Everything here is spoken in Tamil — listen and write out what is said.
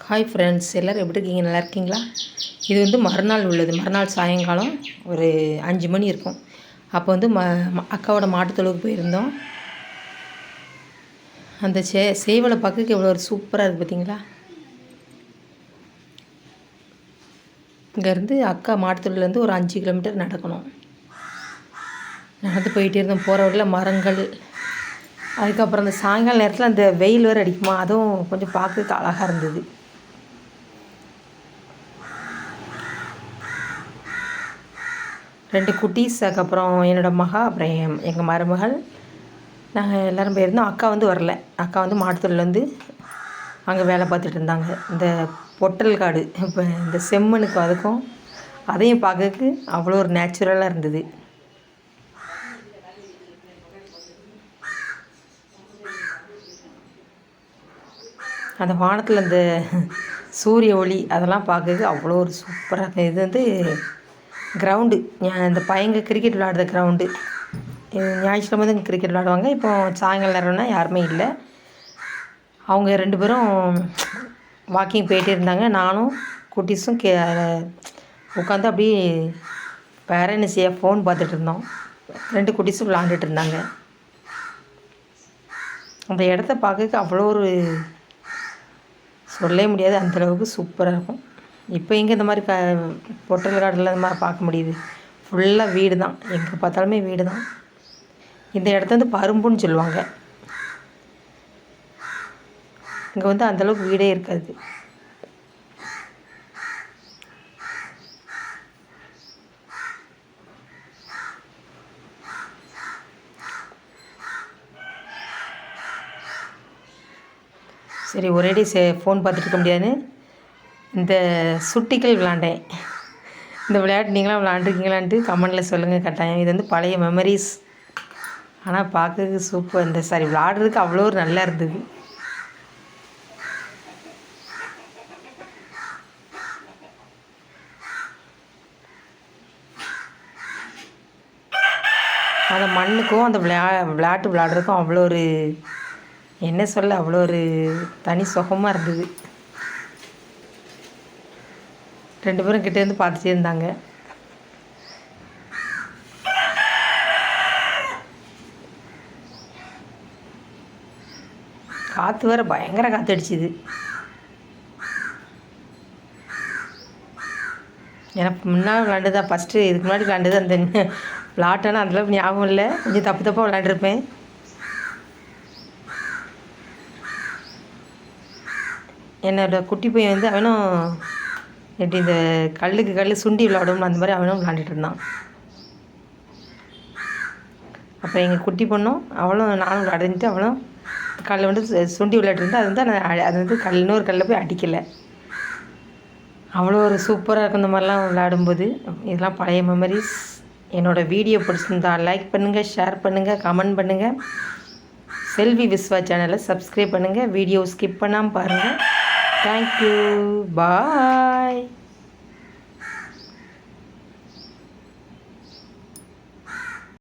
ஹாய் ஃப்ரெண்ட்ஸ், எல்லோரும் எப்படி இருக்கீங்க? நல்லா இருக்கீங்களா? இது வந்து மறுநாள் உள்ளது. மறுநாள் சாயங்காலம் ஒரு 5 மணி இருக்கும். அப்போ வந்து அக்காவோட மாட்டுத்தொழுவுக்கு போயிருந்தோம். அந்த சேவலை பார்க்க எவ்வளோ ஒரு சூப்பராக இருக்குது பார்த்தீங்களா? இங்கேருந்து அக்கா மாட்டுத்தொழுவுலேருந்து ஒரு 5 கிலோமீட்டர் நடக்கணும். நடந்து போயிட்டே இருந்தோம். போகிற வழியில் மரங்கள், அதுக்கப்புறம் அந்த சாயங்கால நேரத்தில் அந்த வெயில் வேறு அடிக்குமா, அதுவும் கொஞ்சம் பார்க்கறதுக்கு அழகாக இருந்தது. ரெண்டு குட்டீஸ், அதுக்கப்புறம் என்னோடய மகா, அப்புறம் எங்கள் மருமகள், நாங்கள் எல்லோரும் போயிருந்தோம். அக்கா வந்து வரல. அக்கா வந்து மாட்டுத்தொழிலேருந்து அங்கே வேலை பார்த்துட்டு இருந்தாங்க. இந்த பொட்டல் காடு, இப்போ இந்த செம்மண்ணுக்கு அதுக்கும் அதையும் பார்க்கறதுக்கு அவ்வளோ ஒரு நேச்சுரலாக இருந்தது. அந்த வானத்தில் அந்த சூரிய ஒளி அதெல்லாம் பார்க்கறதுக்கு அவ்வளோ ஒரு சூப்பராக இருக்குது. இது வந்து கிரவுண்டு, இந்த பையங்க கிரிக்கெட் விளையாடுற கிரவுண்டு. ஞாயிற்றுக்கிழமை தான் கிரிக்கெட் விளையாடுவாங்க. இப்போ சாயங்கால நேரம்னா யாருமே இல்லை. அவங்க 2 பேரும் வாக்கிங் போயிட்டே இருந்தாங்க. நானும் குட்டீஸும் உட்காந்து அப்படியே பேரண்ட்ஸியாக ஃபோன் பார்த்துட்டு இருந்தோம். 2 குட்டீஸும் விளாண்டுட்டு இருந்தாங்க. அந்த இடத்த பார்க்கறதுக்கு அவ்வளோ ஒரு சொல்லவே முடியாது, அந்தளவுக்கு சூப்பராக இருக்கும். இப்போ எங்கே இந்த மாதிரி பொட்டல் காட்டில் இந்த மாதிரி பார்க்க முடியுது? ஃபுல்லாக வீடு தான், எங்கே பார்த்தாலுமே வீடு தான். இந்த இடத்த வந்து பரும்புன்னு சொல்லுவாங்க. இங்கே வந்து அந்தளவுக்கு வீடே இருக்காது. சரி, ஒரேடி ஃபோன் பார்த்துட்டு இருக்க முடியாதுன்னு இந்த சுட்டிகள் விளாண்டேன். இந்த விளையாட்டு நீங்களாம் விளாண்டுருக்கீங்களான்ட்டு கமெண்டில் சொல்லுங்கள் கட்டாயம். இது வந்து பழைய மெமரிஸ். ஆனால் பார்க்கறதுக்கு சூப்பர். விளாடுறதுக்கு அவ்வளோ ஒரு நல்லா இருந்தது. அந்த மண்ணுக்கும் அந்த விளையாட்டு விளாடுறதுக்கும் அவ்வளோ ஒரு என்ன சொல்ல, அவ்வளோ ஒரு தனி சுகமாக இருந்தது. 2 பேரும் கிட்டேருந்து பார்த்துட்டே இருந்தாங்க. காற்று வேறு பயங்கர காற்று அடிச்சுது. எனக்கு முன்னாடி விளாண்டுதான் ஃபஸ்ட்டு, இதுக்கு முன்னாடி விளாண்டது அந்த விளாட்டானா அந்தளவுக்கு ஞாபகம் இல்லை. கொஞ்சம் தப்பாக விளாண்டுருப்பேன். என்னோடய குட்டி பையன் வந்து அவனும் எப்படி இந்த கல்லுக்கு சுண்டி விளாடும் அந்த மாதிரி அவனும் விளாண்டுட்டு இருந்தான். அப்புறம் எங்கள் குட்டி பொண்ணும் அவளும் நானும் விளாண்டுட்டு அவளும் கல்லை வந்து சுண்டி விளையாட்டுருந்தா. அது வந்து அது வந்து இன்னொரு கல்லில் போய் அடிக்கலை. அவ்வளோ ஒரு சூப்பராக இருக்கும் இந்த மாதிரிலாம் விளையாடும்போது. இதெல்லாம் பழைய மெமரிஸ். என்னோடய வீடியோ பிடிச்சிருந்தா லைக் பண்ணுங்கள், ஷேர் பண்ணுங்கள், கமெண்ட் பண்ணுங்கள். செல்வி விஸ்வா சேனலை சப்ஸ்கிரைப் பண்ணுங்கள். வீடியோ ஸ்கிப் பண்ணாமல் பாருங்கள். Thank you. Bye.